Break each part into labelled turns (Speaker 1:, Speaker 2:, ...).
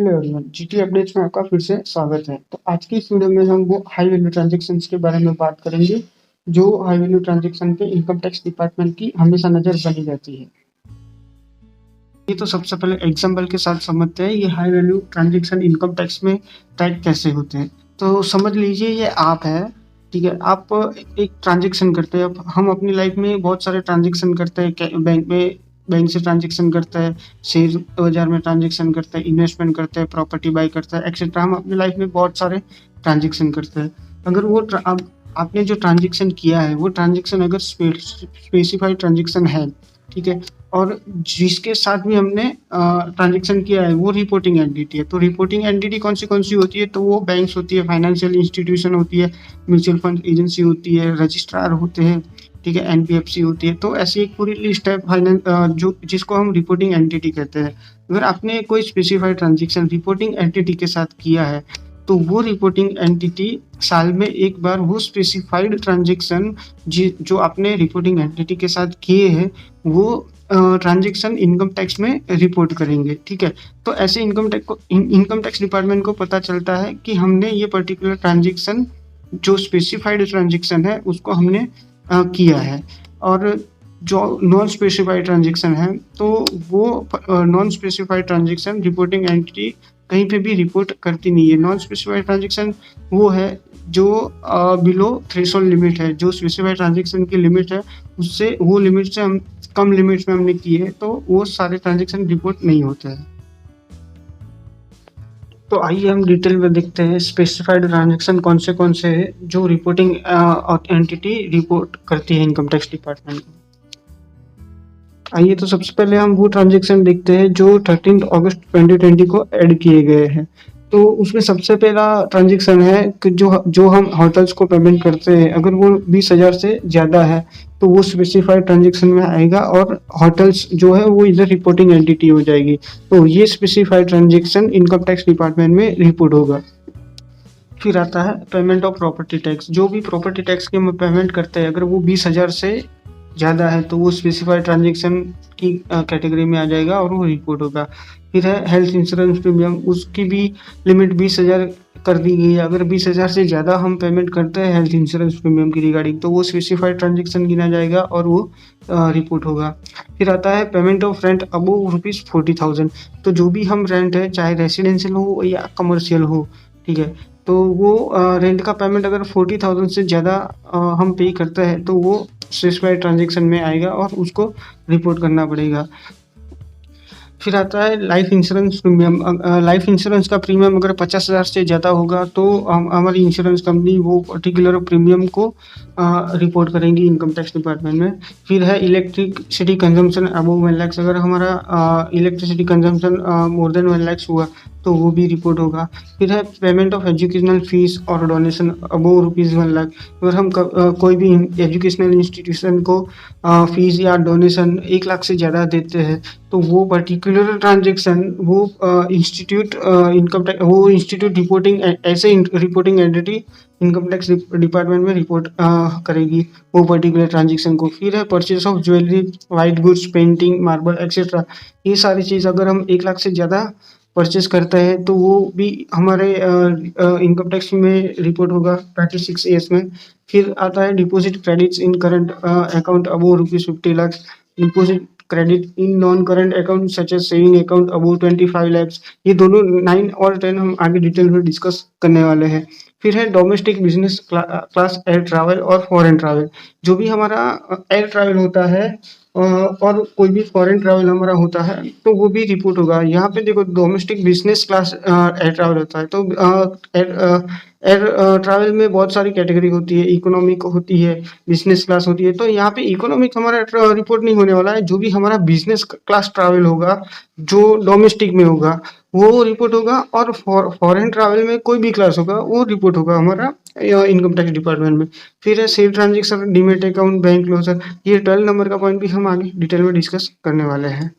Speaker 1: Hello everyone, GT updates में आपका फिर से स्वागत है। तो आज की इस वीडियो में हम वो हाई वैल्यू ट्रांजैक्शंस के बारे में बात करेंगे जो हाई वैल्यू ट्रांजैक्शन पे इनकम टैक्स डिपार्टमेंट की हमेशा नज़र बनी रहती है। ये तो सबसे पहले एग्जाम्पल के साथ समझते हैं ये high value transaction income tax में ट्रैक कैसे होते हैं। तो समझ लीजिए ये आप है, ठीक है। आप एक ट्रांजैक्शन करते हैं। अब हम अपनी लाइफ में बहुत सारे ट्रांजैक्शन करते हैं, बैंक से ट्रांजैक्शन करते हैं, शेयर बाजार में ट्रांजैक्शन करते हैं, इन्वेस्टमेंट करते हैं, प्रॉपर्टी बाय करते हैं, एक्सेट्रा। हम अपनी लाइफ में बहुत सारे ट्रांजैक्शन करते हैं। अगर वो आपने जो ट्रांजैक्शन किया है वो ट्रांजैक्शन अगर स्पेसिफाइड ट्रांजैक्शन है, ठीक है, और जिसके साथ भी हमने ट्रांजैक्शन किया है वो रिपोर्टिंग एंटिटी है। तो रिपोर्टिंग एंटिटी कौन सी होती है? तो वो बैंक्स होती है, फाइनेंशियल इंस्टीट्यूशन होती है, म्यूचुअल फंड एजेंसी होती है, रजिस्ट्रार होते हैं, ठीक है, एनबीएफसी होती है। तो ऐसी एक पूरी लिस्ट है फाइनेंस जो जिसको हम रिपोर्टिंग एंटिटी कहते हैं। अगर आपने कोई स्पेसिफाइड ट्रांजैक्शन रिपोर्टिंग एंटिटी के साथ किया है तो वो रिपोर्टिंग एंटिटी साल में एक बार वो स्पेसिफाइड ट्रांजैक्शन जो आपने रिपोर्टिंग एंटिटी के साथ किए हैं वो ट्रांजैक्शन इनकम टैक्स में रिपोर्ट करेंगे, ठीक है। तो ऐसे इनकम टैक्स डिपार्टमेंट को पता चलता है कि हमने ये पर्टिकुलर ट्रांजैक्शन जो स्पेसिफाइड ट्रांजैक्शन है उसको हमने किया है। और जो नॉन स्पेसिफाइड ट्रांजैक्शन है तो वो non specified transaction reporting entity कहीं पे भी रिपोर्ट करती नहीं है। नॉन स्पेसिफाइड ट्रांजैक्शन वो है जो बिलो थ्रेशोल्ड लिमिट है, जो स्पेसिफाइड ट्रांजैक्शन की लिमिट है उससे वो लिमिट से हम कम लिमिट्स में हमने की है तो वो सारे ट्रांजैक्शन रिपोर्ट नहीं होते हैं। तो आइए हम डिटेल में देखते हैं स्पेसिफाइड ट्रांजैक्शन कौन से हैं जो रिपोर्टिंग एंटिटी रिपोर्ट करती है इनकम टैक्स डिपार्टमेंट को। आइए तो सबसे पहले हम वो ट्रांजैक्शन देखते हैं जो 13 अगस्त 2020 को ऐड किए गए हैं। तो उसमें सबसे पहला ट्रांजैक्शन है कि जो हम होटल्स को पेमेंट करते हैं, अगर वो 20,000 से ज़्यादा है तो वो स्पेसिफाइड ट्रांजैक्शन में आएगा और होटल्स जो है वो इधर रिपोर्टिंग एंटिटी हो जाएगी। तो ये specified transaction income tax department में रिपोर्ट होगा। फिर आता है पेमेंट ऑफ प्रॉपर्टी टैक्स। जो भी प्रॉपर्टी टैक्स की हम पेमेंट करते हैं अगर वो 20,000 से ज़्यादा है तो वो स्पेसिफाइड ट्रांजैक्शन की कैटेगरी में आ जाएगा और वो रिपोर्ट होगा। फिर है हेल्थ इंश्योरेंस प्रीमियम, उसकी भी लिमिट 20,000 कर दी गई है। अगर 20,000 से ज़्यादा हम पेमेंट करते हैं हेल्थ इंश्योरेंस प्रीमियम की रिगार्डिंग तो वो स्पेसिफाइड ट्रांजैक्शन गिना जाएगा और वो रिपोर्ट होगा। फिर आता है पेमेंट ऑफ रेंट अबव ₹40,000। तो जो भी हम रेंट है चाहे रेसिडेंशियल हो या कमर्शियल हो, ठीक है, तो वो रेंट का पेमेंट अगर 40,000 से ज़्यादा हम पे करते हैं तो वो स्पेसिफाइड ट्रांजैक्शन में आएगा और उसको रिपोर्ट करना पड़ेगा। फिर आता है life insurance premium. Life insurance का प्रीमियम अगर 50,000 से ज़्यादा होगा तो हमारी इंश्योरेंस कंपनी वो पर्टिकुलर प्रीमियम को रिपोर्ट करेंगी इनकम टैक्स डिपार्टमेंट में। फिर है इलेक्ट्रिसिटी कंजम्पशन अबव 1 लाख। अगर हमारा electricity consumption more than 1 lakh हुआ तो वो भी रिपोर्ट होगा। फिर है पेमेंट ऑफ एजुकेशनल फीस और डोनेशन अबव ₹1 लाख। अगर हम कोई भी एजुकेशनल इंस्टीट्यूशन को फीस या डोनेशन 1 लाख से ज़्यादा देते हैं तो वो पर्टिकुलर ट्रांजैक्शन वो इंस्टीट्यूट रिपोर्टिंग ऐसे reporting entity income tax department में रिपोर्ट करेगी वो पर्टिकुलर ट्रांजैक्शन को। फिर है purchase of jewellery, white goods, painting, marble etcetera. ये सारी चीज़ अगर हम 1 लाख से ज़्यादा परचेज करते हैं तो वो भी हमारे इनकम टैक्स में रिपोर्ट होगा 36 में। फिर आता है deposit credits in current account above ₹50 lakh, deposit credit in non current account such as saving account above 25 lakh. ये दोनों 9 और 10 हम आगे डिटेल में डिस्कस करने वाले हैं। फिर है domestic business class air travel और फॉरेन ट्रैवल। जो भी हमारा एयर ट्रैवल होता है और कोई भी फॉरेन ट्रैवल हमारा होता है तो वो भी रिपोर्ट होगा। यहाँ पे देखो domestic business class air travel होता है तो एयर ट्रैवल में बहुत सारी कैटेगरी होती है, इकोनॉमिक होती है, बिजनेस क्लास होती है। तो यहाँ पे इकोनॉमिक हमारा रिपोर्ट नहीं होने वाला है। जो भी हमारा बिजनेस क्लास ट्रैवल होगा जो डोमेस्टिक में होगा वो रिपोर्ट होगा और फॉरेन ट्रैवल में कोई भी क्लास होगा वो रिपोर्ट होगा हमारा इनकम टैक्स डिपार्टमेंट में। फिर है sale transaction, demat account, bank closure. ये 12 नंबर का पॉइंट भी हम आगे डिटेल में डिस्कस करने वाले हैं।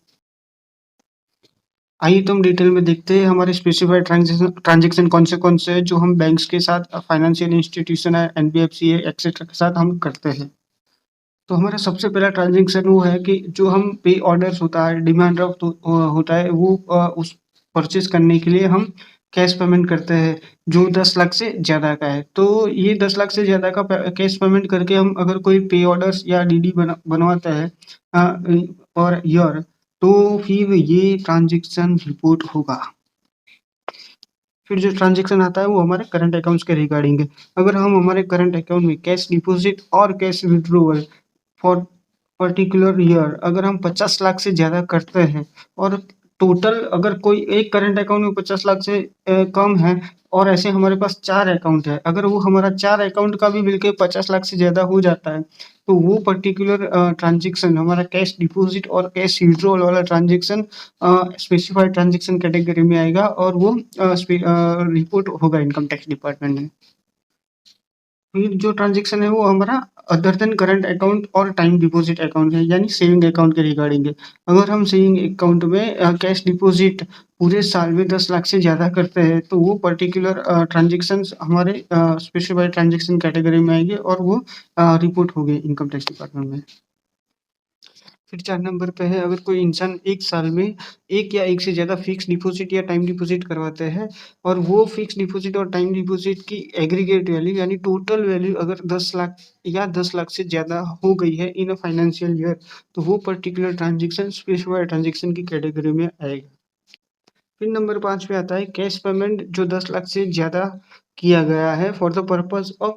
Speaker 1: आइए तो हम डिटेल में देखते हैं हमारे स्पेसिफाइड ट्रांजेक्शन कौन से हैं जो हम बैंक्स के साथ, फाइनेंशियल इंस्टीट्यूशन है, एनबीएफसी है, एक्सेट्रा के साथ हम करते हैं। तो हमारा सबसे पहला ट्रांजेक्शन वो है कि जो हम पे ऑर्डर्स होता है, डिमांड ड्राफ्ट होता है वो परचेज़ करने के लिए हम कैश पेमेंट करते हैं, जो 10 लाख से ज़्यादा का है। तो ये 10 लाख से ज़्यादा का कैश पेमेंट करके हम अगर कोई पे ऑर्डर्स या डीडी बनवाता है पर ईयर, तो फिर ये ट्रांज़ैक्शन रिपोर्ट होगा। फिर जो ट्रांज़ैक्शन आता है वो हमारे करंट अकाउंट्स के रिगार्डिंग है। अगर हम हमारे करंट अकाउंट में कैश डिपॉज़िट और cash withdrawal for particular year अगर हम 50 लाख से ज़्यादा करते हैं और टोटल अगर कोई एक करंट अकाउंट में 50 लाख से कम है और ऐसे हमारे पास 4 अकाउंट है, अगर वो हमारा 4 अकाउंट का भी मिलके 50 लाख से ज़्यादा हो जाता है, तो वो पर्टिकुलर ट्रांज़ैक्शन हमारा कैश डिपॉज़िट और कैश विथड्रॉवल वाला ट्रांज़ैक्शन स्पेसिफाइड ट्रांज़ैक्शन कैटेगरी में आएगा और वो रिपोर्ट होगा इनकम टैक्स डिपार्टमेंट में। फिर जो ट्रांज़ैक्शन है वो हमारा अदर देन करंट अकाउंट और टाइम डिपॉज़िट अकाउंट है, यानी सेविंग अकाउंट के रिगार्डिंग है। अगर हम सेविंग अकाउंट में कैश डिपॉज़िट पूरे साल में 10 लाख से ज़्यादा करते हैं, तो वो पर्टिकुलर ट्रांज़ैक्शंस हमारे स्पेसिफाइड ट्रांज़ैक्शन कैटेगरी में आएँगे और वो रिपोर्ट होंगे इनकम टैक्स डिपार्टमेंट में। फिर 4 नंबर पे है, अगर कोई इंसान 1 साल में 1 या 1 से ज़्यादा फ़िक्स्ड डिपॉज़िट या टाइम डिपॉज़िट करवाते हैं और वो फ़िक्स्ड डिपॉज़िट और टाइम डिपॉज़िट की एग्रीगेट वैल्यू यानी टोटल वैल्यू अगर 10 लाख या 10 लाख से ज़्यादा हो गई है इन अ फाइनेंशियल ईयर, तो वो पर्टिकुलर ट्रांज़ैक्शन स्पेसिफाइड ट्रांज़ैक्शन की कैटेगरी में आएगा। पिन नंबर 5 पे आता है कैश पेमेंट जो 10 लाख से ज़्यादा किया गया है for the purpose of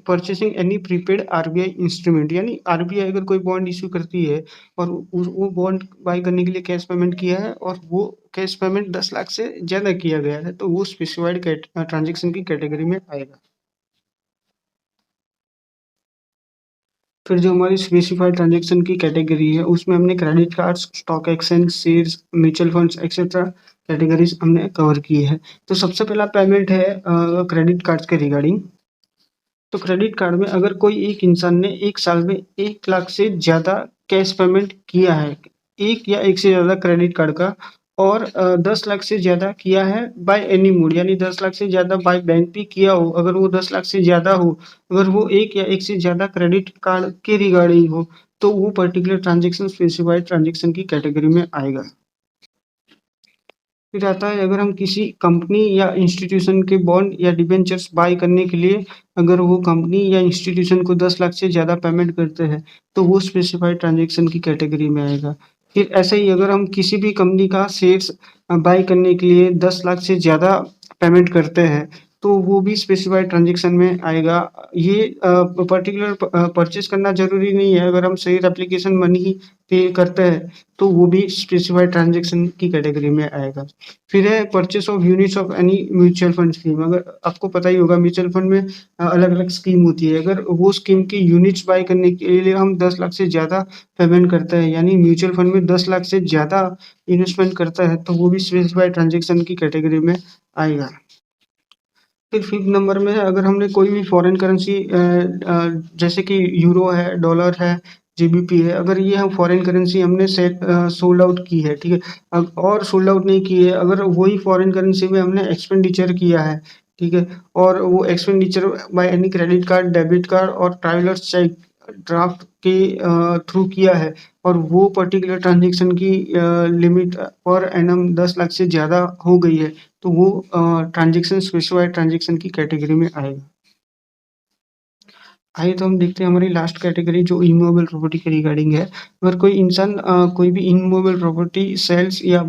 Speaker 1: purchasing any prepaid RBI instrument, यानी आरबीआई अगर कोई बॉन्ड इश्यू करती है और वो बॉन्ड बाय करने के लिए कैश पेमेंट किया है और वो कैश पेमेंट 10 लाख से ज़्यादा किया गया है, तो वो स्पेसिफाइड ट्रांज़ैक्शन की कैटेगरी में आएगा। फिर जो हमारी स्पेसिफाइड ट्रांज़ैक्शन की कैटेगरी है, उसमें हमने credit cards, stock exchange, shares, mutual funds etcetera categories हमने कवर की है। तो सबसे पहला पेमेंट है क्रेडिट कार्ड्स के रिगार्डिंग। तो क्रेडिट कार्ड में अगर कोई एक इंसान ने 1 साल में 1 लाख से ज़्यादा कैश पेमेंट किया है, 1 या 1 से ज़्यादा क्रेडिट कार्ड का और 10 लाख से ज़्यादा किया है बाय एनी मोड, यानी 10 लाख से ज़्यादा बाय बैंक भी किया हो, अगर वो 10 लाख से ज़्यादा हो, अगर वो 1 या 1 से ज़्यादा क्रेडिट कार्ड के रिगार्डिंग हो, तो वो पर्टिकुलर ट्रांज़ैक्शन स्पेसिफाइड ट्रांज़ैक्शन की कैटेगरी में आएगा। फिर आता है अगर हम किसी कंपनी या इंस्टीट्यूशन के बॉन्ड या डिबेंचर्स बाय करने के लिए अगर वो कंपनी या इंस्टीट्यूशन को 10 लाख से ज़्यादा पेमेंट करते हैं, तो वो स्पेसिफाइड ट्रांज़ैक्शन की कैटेगरी में आएगा। फिर ऐसे ही अगर हम किसी भी कंपनी का शेयर्स बाय करने के लिए 10 लाख से ज़्यादा पेमेंट करते हैं, तो वो भी स्पेसिफाइड ट्रांज़ैक्शन में आएगा। ये पर्टिकुलर परचेज़ करना ज़रूरी नहीं है, अगर हम शेयर एप्लीकेशन मनी पे करते हैं, तो वो भी स्पेसिफाइड ट्रांज़ैक्शन की कैटेगरी में आएगा। फिर है purchase of units of any mutual fund scheme, अगर आपको पता ही होगा म्यूचुअल फंड में अलग-अलग स्कीम होती है, अगर वो स्कीम की यूनिट्स बाय करने के लिए हम 10 लाख से ज़्यादा पेमेंट करते हैं, यानी म्यूचुअल फंड में 10 लाख से ज़्यादा इन्वेस्टमेंट करता है, तो वो भी स्पेसिफाइड ट्रांज़ैक्शन की कैटेगरी में आएगा। फिर फिफ्थ नंबर में है अगर हमने कोई भी फॉरेन करेंसी जैसे कि यूरो है, डॉलर है, जीबीपी है, अगर ये हम फॉरेन करेंसी हमने सोल्ड आउट की है, ठीक है? और सोल्ड आउट नहीं की है, अगर वही फॉरेन करेंसी में हमने एक्सपेंडिचर किया है, ठीक है? और वो expenditure by any credit card, debit card और ट्रैवलर्स चेक, ड्राफ्ट के थ्रू किया है और वो पर्टिकुलर ट्रांज़ैक्शन की लिमिट पर एनम 10 लाख से ज़्यादा हो गई है, तो वो ट्रांज़ैक्शन स्पेसिफाइड ट्रांज़ैक्शन की कैटेगरी में आएगा। आइए तो हम देखते हैं हमारी लास्ट कैटेगरी जो इमूवेबल प्रॉपर्टी के रिगार्डिंग है। अगर कोई इंसान कोई भी इमूवेबल प्रॉपर्टी सेल्स या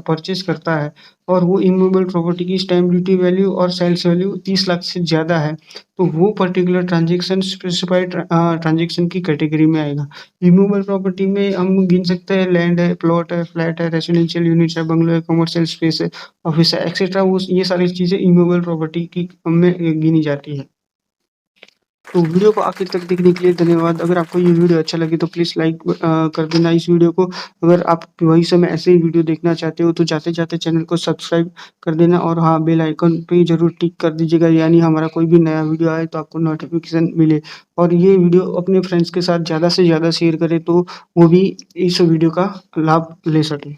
Speaker 1: परचेज़ करता है और वो इमूवेबल प्रॉपर्टी की स्टैम्प ड्यूटी वैल्यू और सेल्स वैल्यू 30 लाख से ज़्यादा है, तो वो पर्टिकुलर ट्रांज़ैक्शन स्पेसिफाइड ट्रांज़ैक्शन की कैटेगरी में आएगा। इमूवेबल प्रॉपर्टी में हम गिन सकते हैं लैंड है, प्लॉट है, फ्लैट है, रेज़िडेंशियल यूनिट्स है, बंगलो है, कमर्शियल स्पेस है, ऑफ़िस है एक्सेट्रा, वो ये सारी चीज़ें इमूवेबल प्रॉपर्टी की में गिनी जाती है। तो वीडियो को आखिर तक देखने के लिए धन्यवाद। अगर आपको ये वीडियो अच्छा लगे तो प्लीज़ लाइक कर देना इस वीडियो को। अगर आप भविष्य में ऐसे ही वीडियो देखना चाहते हो तो जाते-जाते चैनल को सब्सक्राइब कर देना और हाँ, बेल आइकन पे ज़रूर टिक कर दीजिएगा, यानी हमारा कोई भी नया वीडियो आए तो आपको नोटिफ़िकेशन मिले। और ये वीडियो अपने फ्रेंड्स के साथ ज़्यादा से ज़्यादा शेयर करें तो वो भी इस वीडियो का लाभ ले सकें।